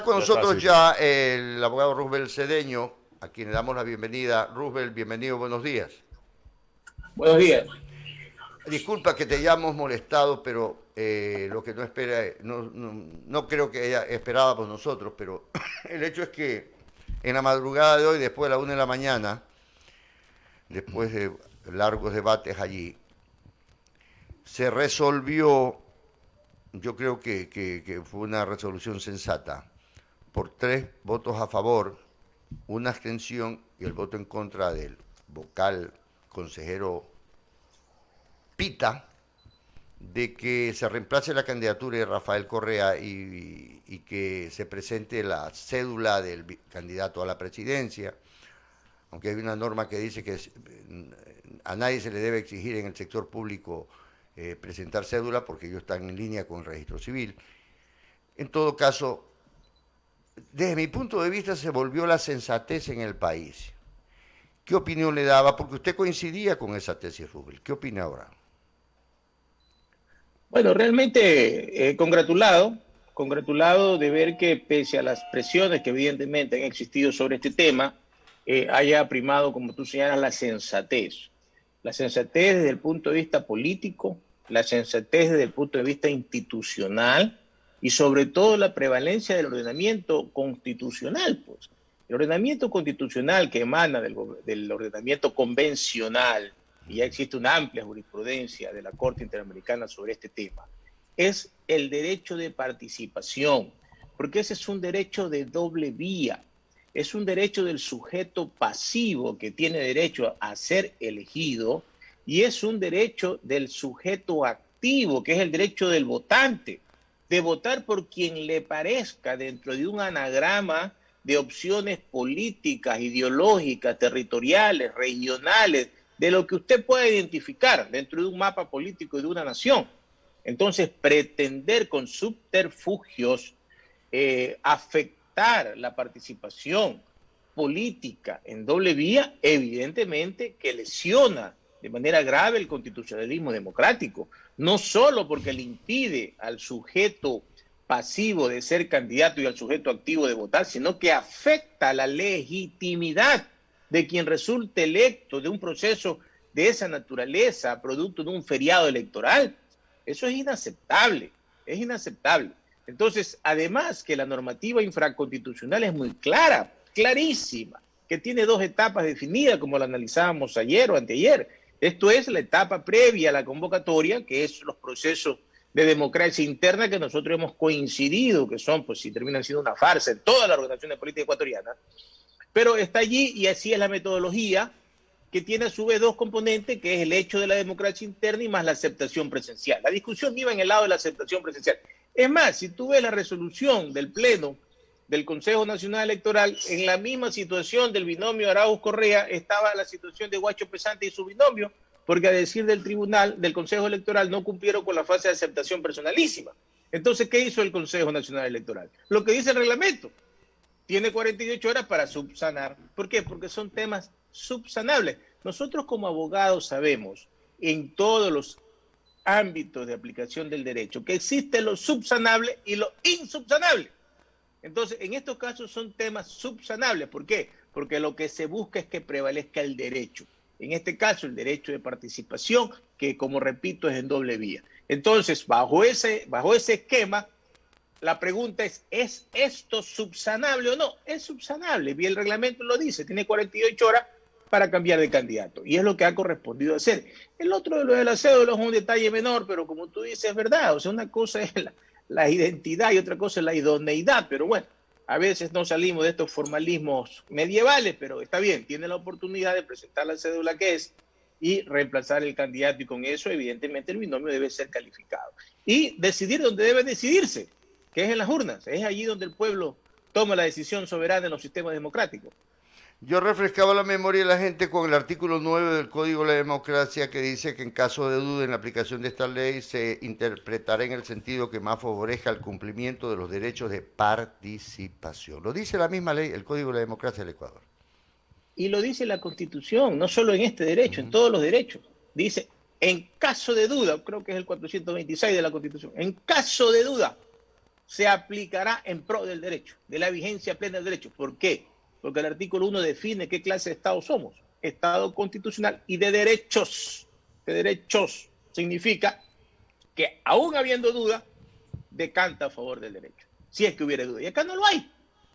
Con Ya está, nosotros sí. ya el abogado Roosevelt Cedeño, a quien le damos la bienvenida. Roosevelt, bienvenido, buenos días. Buenos días. Disculpa que te hayamos molestado, pero lo que no espera, no creo que esperábamos nosotros, pero el hecho es que en la madrugada de hoy, después de la 1 de la mañana, después de largos debates allí, se resolvió, yo creo que fue una resolución sensata, por 3 votos a favor, una abstención y el voto en contra del vocal consejero Pita, de que se reemplace la candidatura de Rafael Correa y que se presente la cédula del candidato a la presidencia, aunque hay una norma que dice que a nadie se le debe exigir en el sector público presentar cédula porque ellos están en línea con el registro civil. En todo caso, desde mi punto de vista se volvió la sensatez en el país. ¿Qué opinión le daba? Porque usted coincidía con esa tesis, Rubel. ¿Qué opina ahora? Bueno, realmente congratulado de ver que pese a las presiones que evidentemente han existido sobre este tema, haya primado, como tú señalas, la sensatez. La sensatez desde el punto de vista político, la sensatez desde el punto de vista institucional y sobre todo la prevalencia del ordenamiento constitucional, pues. El ordenamiento constitucional que emana del ordenamiento convencional, y ya existe una amplia jurisprudencia de la Corte Interamericana sobre este tema, es el derecho de participación, porque ese es un derecho de doble vía, es un derecho del sujeto pasivo que tiene derecho a ser elegido y es un derecho del sujeto activo, que es el derecho del votante, de votar por quien le parezca dentro de un anagrama de opciones políticas, ideológicas, territoriales, regionales, de lo que usted pueda identificar dentro de un mapa político de una nación. Entonces, pretender con subterfugios afectar la participación política en doble vía, evidentemente que lesiona de manera grave el constitucionalismo democrático, no solo porque le impide al sujeto pasivo de ser candidato y al sujeto activo de votar, sino que afecta la legitimidad de quien resulte electo de un proceso de esa naturaleza, producto de un feriado electoral. Eso es inaceptable, es inaceptable. Entonces, además que la normativa infraconstitucional es muy clara, clarísima, que tiene 2 etapas definidas, como la analizábamos ayer o anteayer. Esto es la etapa previa a la convocatoria, que es los procesos de democracia interna que nosotros hemos coincidido, que son, pues si terminan siendo una farsa en todas las organizaciones políticas ecuatorianas, pero está allí y así es la metodología que tiene a su vez 2 componentes, que es el hecho de la democracia interna y más la aceptación presencial. La discusión iba en el lado de la aceptación presencial. Es más, si tú ves la resolución del Pleno del Consejo Nacional Electoral, en la misma situación del binomio Arauz-Correa estaba la situación de Guacho Pesante y su binomio, porque a decir del tribunal, del Consejo Electoral, no cumplieron con la fase de aceptación personalísima. Entonces, ¿qué hizo el Consejo Nacional Electoral? Lo que dice el reglamento. Tiene 48 horas para subsanar. ¿Por qué? Porque son temas subsanables. Nosotros como abogados sabemos en todos los ámbitos de aplicación del derecho que existe lo subsanable y lo insubsanable. Entonces, en estos casos son temas subsanables. ¿Por qué? Porque lo que se busca es que prevalezca el derecho. En este caso, el derecho de participación, que como repito, es en doble vía. Entonces, bajo ese esquema, la pregunta ¿es esto subsanable o no? Es subsanable, y el reglamento lo dice, tiene 48 horas para cambiar de candidato, y es lo que ha correspondido hacer. El otro de lo de la cédula es un detalle menor, pero como tú dices, es verdad, o sea, una cosa es la identidad y otra cosa es la idoneidad, pero bueno, a veces no salimos de estos formalismos medievales, pero está bien, tiene la oportunidad de presentar la cédula que es y reemplazar el candidato, y con eso evidentemente el binomio debe ser calificado. Y decidir donde debe decidirse, que es en las urnas, es allí donde el pueblo toma la decisión soberana en los sistemas democráticos. Yo refrescaba la memoria de la gente con el artículo 9 del Código de la Democracia que dice que en caso de duda en la aplicación de esta ley se interpretará en el sentido que más favorezca el cumplimiento de los derechos de participación. Lo dice la misma ley, el Código de la Democracia del Ecuador. Y lo dice la Constitución, no solo en este derecho, en todos los derechos. Dice, en caso de duda, creo que es el 426 de la Constitución, en caso de duda, se aplicará en pro del derecho, de la vigencia plena del derecho. ¿Por qué? Porque el artículo 1 define qué clase de Estado somos. Estado constitucional y de derechos. De derechos significa que, aún habiendo duda, decanta a favor del derecho. Si es que hubiera duda. Y acá no lo hay.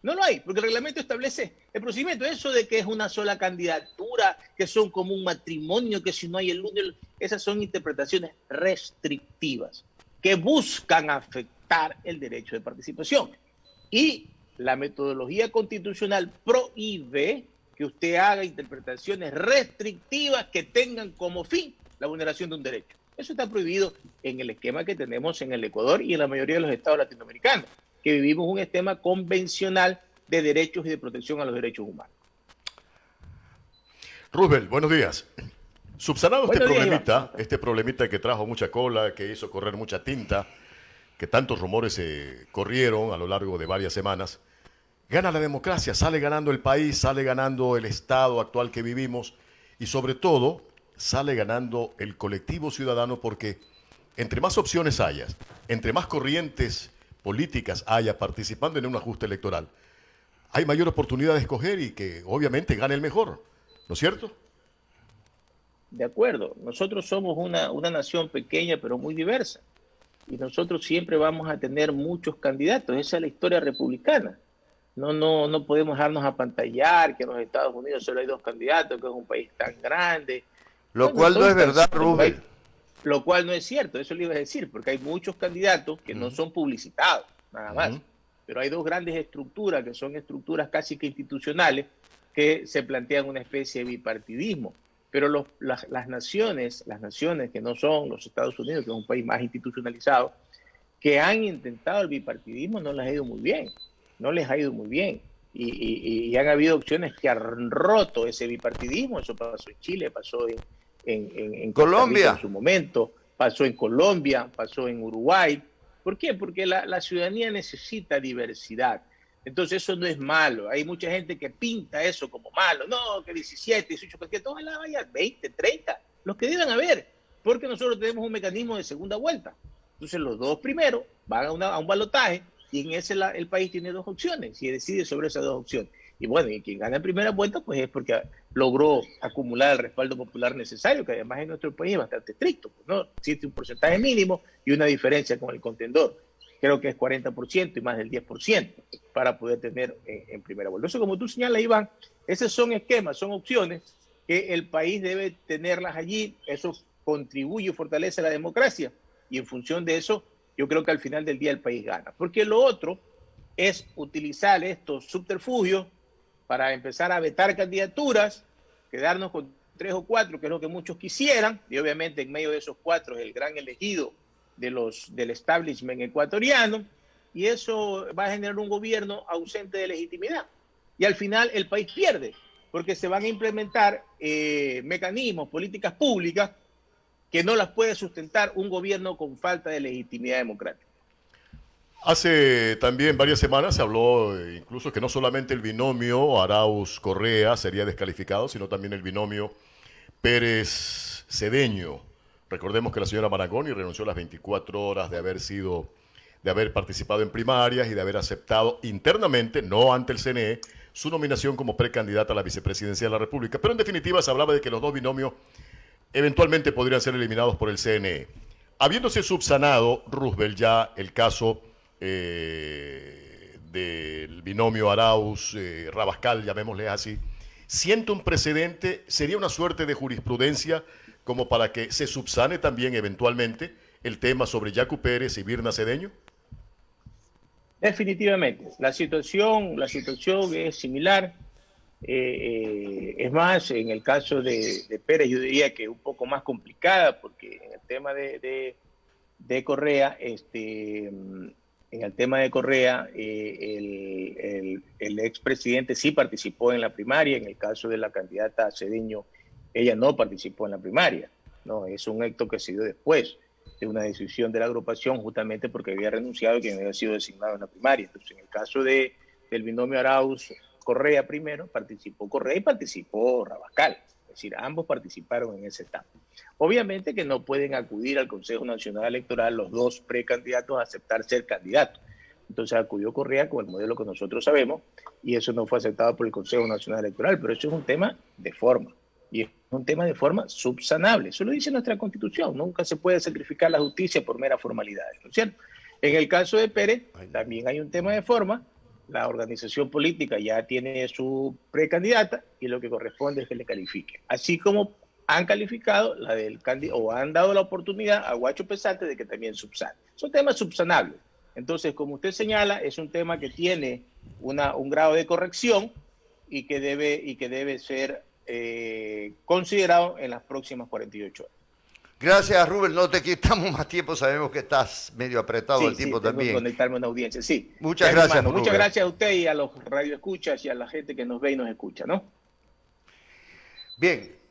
No lo hay, porque el reglamento establece el procedimiento. Eso de que es una sola candidatura, que son como un matrimonio, que si no hay el uno, esas son interpretaciones restrictivas que buscan afectar el derecho de participación. Y la metodología constitucional prohíbe que usted haga interpretaciones restrictivas que tengan como fin la vulneración de un derecho. Eso está prohibido en el esquema que tenemos en el Ecuador y en la mayoría de los estados latinoamericanos, que vivimos un esquema convencional de derechos y de protección a los derechos humanos. Roosevelt, buenos días. Subsanado Buenos este problemita que trajo mucha cola, que hizo correr mucha tinta, que tantos rumores se corrieron a lo largo de varias semanas, gana la democracia, sale ganando el país, sale ganando el estado actual que vivimos y sobre todo sale ganando el colectivo ciudadano porque entre más opciones haya, entre más corrientes políticas haya participando en un ajuste electoral, hay mayor oportunidad de escoger y que obviamente gane el mejor, ¿no es cierto? De acuerdo, nosotros somos una nación pequeña pero muy diversa y nosotros siempre vamos a tener muchos candidatos. Esa es la historia republicana. No podemos dejarnos apantallar que en los Estados Unidos solo hay 2 candidatos, que es un país tan grande. Lo cual no es verdad, Rubén. Lo cual no es cierto, eso le iba a decir, porque hay muchos candidatos que no son publicitados, nada más. Pero hay 2 grandes estructuras, que son estructuras casi que institucionales, que se plantean una especie de bipartidismo. Pero las naciones que no son los Estados Unidos, que es un país más institucionalizado, que han intentado el bipartidismo, no les ha ido muy bien. No les ha ido muy bien. Y han habido opciones que han roto ese bipartidismo. Eso pasó en Chile, pasó en Colombia, en su momento, pasó en Colombia, pasó en Uruguay. ¿Por qué? Porque la ciudadanía necesita diversidad. Entonces eso no es malo. Hay mucha gente que pinta eso como malo. No, que 17, 18, que todas las vaya 20, 30, los que deban haber. Porque nosotros tenemos un mecanismo de segunda vuelta. Entonces los 2 primeros van a un balotaje y en ese el país tiene 2 opciones y decide sobre esas 2 opciones. Y bueno, y quien gana en primera vuelta pues es porque logró acumular el respaldo popular necesario, que además en nuestro país es bastante estricto, pues, ¿no? Existe un porcentaje mínimo y una diferencia con el contendor. Creo que es 40% y más del 10% para poder tener en primera vuelta. Eso, como tú señalas, Iván, esos son esquemas, son opciones que el país debe tenerlas allí. Eso contribuye y fortalece la democracia. Y en función de eso, yo creo que al final del día el país gana. Porque lo otro es utilizar estos subterfugios para empezar a vetar candidaturas, quedarnos con 3 o 4, que es lo que muchos quisieran, y obviamente en medio de esos 4 es el gran elegido del establishment ecuatoriano, y eso va a generar un gobierno ausente de legitimidad. Y al final el país pierde, porque se van a implementar mecanismos, políticas públicas, que no las puede sustentar un gobierno con falta de legitimidad democrática. Hace también varias semanas se habló incluso que no solamente el binomio Arauz-Correa sería descalificado, sino también el binomio Pérez-Cedeño. Recordemos que la señora Marangoni renunció a las 24 horas de haber participado en primarias y de haber aceptado internamente, no ante el CNE, su nominación como precandidata a la vicepresidencia de la República. Pero en definitiva se hablaba de que los 2 binomios eventualmente podrían ser eliminados por el CNE. Habiéndose subsanado, Roosevelt, ya el caso del binomio Arauz-Rabascal, llamémosle así, ¿siente un precedente? ¿Sería una suerte de jurisprudencia como para que se subsane también eventualmente el tema sobre Yacu Pérez y Virna Cedeño? Definitivamente. La situación es similar. Es más, en el caso de Pérez, yo diría que un poco más complicada, porque en el tema de Correa, el expresidente sí participó en la primaria. En el caso de la candidata Cedeño, ella no participó en la primaria, ¿no? Es un acto que se dio después de una decisión de la agrupación, justamente porque había renunciado y que había sido designado en la primaria. Entonces, en el caso del binomio Arauz-Correa primero, participó Correa y participó Rabascal. Es decir, ambos participaron en esa etapa. Obviamente que no pueden acudir al Consejo Nacional Electoral los 2 precandidatos a aceptar ser candidatos, Entonces acudió Correa con el modelo que nosotros sabemos y eso no fue aceptado por el Consejo Nacional Electoral, pero eso es un tema de forma y es un tema de forma subsanable. Eso lo dice nuestra Constitución, nunca se puede sacrificar la justicia por meras formalidades, ¿no es cierto? En el caso de Pérez también hay un tema de forma, la organización política ya tiene su precandidata y lo que corresponde es que le califique, así como han calificado la del candidato o han dado la oportunidad a Guacho Pesante de que también subsane. Son temas subsanables. Entonces, como usted señala, es un tema que tiene un grado de corrección y que debe ser considerado en las próximas 48 horas. Gracias, Rubén. No te quitamos más tiempo. Sabemos que estás medio apretado el tiempo tengo también. Que conectarme a una audiencia, sí. Muchas gracias, Rubén. Muchas gracias a usted y a los radioescuchas y a la gente que nos ve y nos escucha, ¿no? Bien,